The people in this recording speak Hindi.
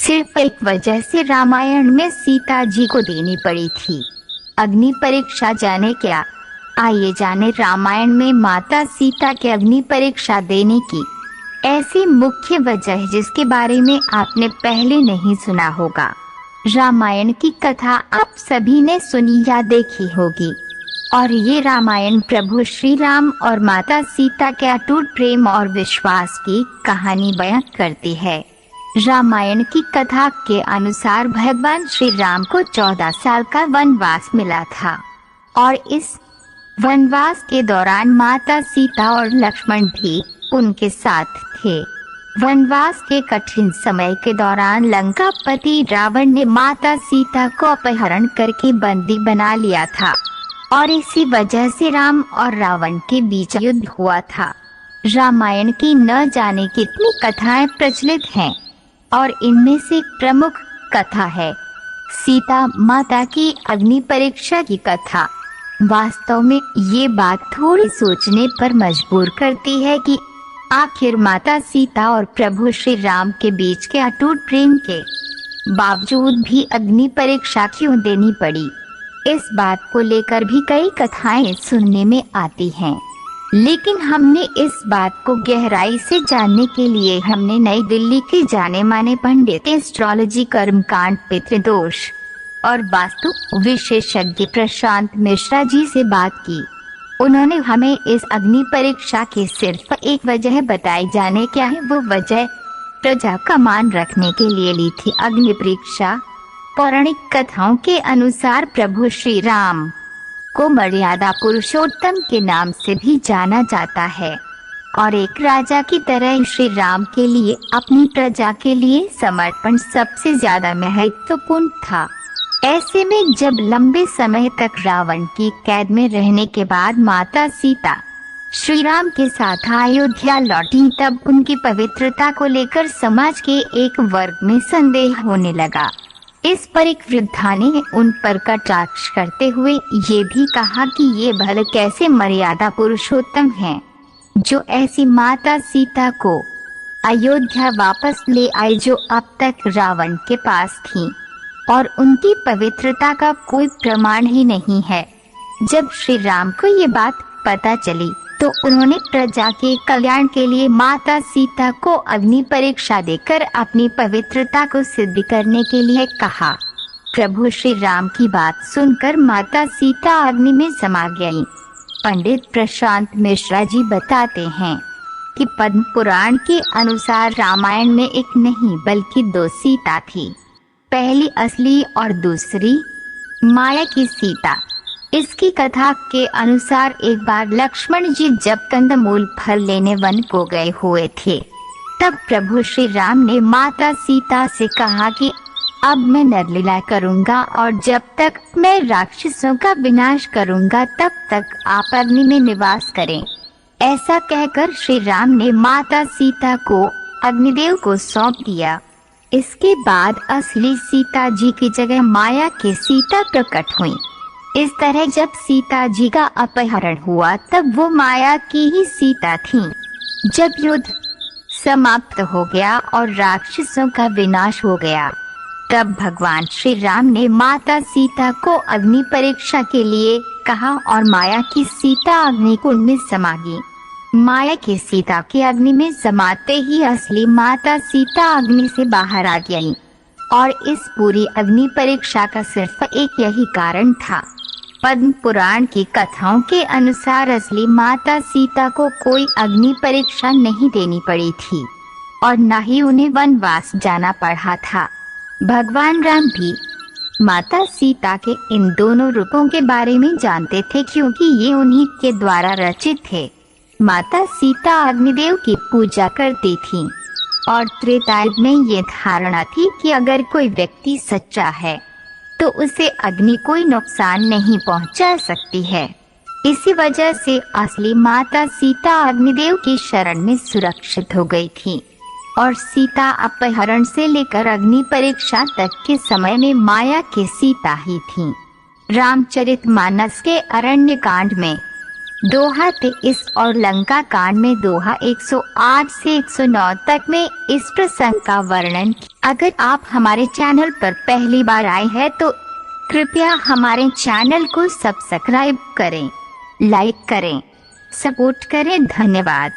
सिर्फ एक वजह से रामायण में सीता जी को देनी पड़ी थी, अग्नि परीक्षा। जाने क्या? आइए जाने रामायण में माता सीता के अग्नि परीक्षा देने की ऐसी मुख्य वजह जिसके बारे में आपने पहले नहीं सुना होगा। रामायण की कथा आप सभी ने सुनी या देखी होगी, और ये रामायण प्रभु श्री राम और माता सीता के अटूट प्रेम और विश्वास की कहानी बयां करती है। रामायण की कथा के अनुसार भगवान श्री राम को 14 साल का वनवास मिला था, और इस वनवास के दौरान माता सीता और लक्ष्मण भी उनके साथ थे। वनवास के कठिन समय के दौरान लंकापति रावण ने माता सीता को अपहरण करके बंदी बना लिया था, और इसी वजह से राम और रावण के बीच युद्ध हुआ था। रामायण की न जाने कितनी कथाएं प्रचलित हैं, और इनमें से एक प्रमुख कथा है सीता माता की अग्नि परीक्षा की कथा। वास्तव में ये बात थोड़ी सोचने पर मजबूर करती है कि आखिर माता सीता और प्रभु श्री राम के बीच के अटूट प्रेम के बावजूद भी अग्नि परीक्षा क्यों देनी पड़ी। इस बात को लेकर भी कई कथाएं सुनने में आती हैं, लेकिन हमने इस बात को गहराई से जानने के लिए हमने नई दिल्ली के जाने माने पंडित, एस्ट्रोलॉजी, कर्मकांड, पितृदोष और वास्तु विशेषज्ञ प्रशांत मिश्रा जी से बात की। उन्होंने हमें इस अग्नि परीक्षा की सिर्फ एक वजह बताई। जाने क्या है वो वजह? प्रजा का मान रखने के लिए ली थी अग्नि परीक्षा। पौराणिक कथाओं के अनुसार प्रभु श्री राम को मर्यादा पुरुषोत्तम के नाम से भी जाना जाता है, और एक राजा की तरह श्री राम के लिए अपनी प्रजा के लिए समर्पण सबसे ज्यादा महत्वपूर्ण था। ऐसे में जब लंबे समय तक रावण की कैद में रहने के बाद माता सीता श्री राम के साथ अयोध्या लौटी, तब उनकी पवित्रता को लेकर समाज के एक वर्ग में संदेह होने लगा। इस पर एक वृद्धा ने उन पर कटाक्ष करते हुए ये भी कहा कि ये भले कैसे मर्यादा पुरुषोत्तम हैं, जो ऐसी माता सीता को अयोध्या वापस ले आए जो अब तक रावण के पास थी, और उनकी पवित्रता का कोई प्रमाण ही नहीं है। जब श्री राम को ये बात पता चली तो उन्होंने प्रजा के कल्याण के लिए माता सीता को अग्नि परीक्षा देकर अपनी पवित्रता को सिद्ध करने के लिए कहा। प्रभु श्री राम की बात सुनकर माता सीता अग्नि में समा गईं। पंडित प्रशांत मिश्रा जी बताते हैं कि पद्म पुराण के अनुसार रामायण में एक नहीं बल्कि 2 सीता थी, पहली असली और दूसरी माया की सीता। इसकी कथा के अनुसार एक बार लक्ष्मण जी जब कंदमूल फल लेने वन को गए हुए थे, तब प्रभु श्री राम ने माता सीता से कहा कि अब मैं नरलीला करूंगा, और जब तक मैं राक्षसों का विनाश करूंगा तब तक आप अग्नि में निवास करें। ऐसा कहकर श्री राम ने माता सीता को अग्निदेव को सौंप दिया। इसके बाद असली सीता जी की जगह माया की सीता प्रकट हुई। इस तरह जब सीता जी का अपहरण हुआ तब वो माया की ही सीता थी। जब युद्ध समाप्त हो गया और राक्षसों का विनाश हो गया, तब भगवान श्री राम ने माता सीता को अग्नि परीक्षा के लिए कहा, और माया की सीता अग्निकुंड में समा गई। माया की सीता के अग्नि में समाते ही असली माता सीता अग्नि से बाहर आ गई, और इस पूरी अग्नि परीक्षा का सिर्फ एक यही कारण था। पद्म पुराण की कथाओं के अनुसार असली माता सीता को कोई अग्नि परीक्षा नहीं देनी पड़ी थी, और न ही उन्हें वनवास जाना पड़ा था। भगवान राम भी माता सीता के इन दोनों रूपों के बारे में जानते थे, क्योंकि ये उन्हीं के द्वारा रचित थे। माता सीता अग्निदेव की पूजा करती थी, और त्रेता युग में ये धारणा थी कि अगर कोई व्यक्ति सच्चा है तो उसे अग्नि कोई नुकसान नहीं पहुंचा सकती है। इसी वजह से असली माता सीता अग्निदेव की शरण में सुरक्षित हो गई थी, और सीता अपहरण से लेकर अग्नि परीक्षा तक के समय में माया की सीता ही थी। रामचरितमानस के अरण्य कांड में दोहा 23 और लंका कांड में दोहा 108 से 109 तक में इस प्रसंग का वर्णन। अगर आप हमारे चैनल पर पहली बार आए हैं तो कृपया हमारे चैनल को सब्सक्राइब करें, लाइक करें, सपोर्ट करें। धन्यवाद।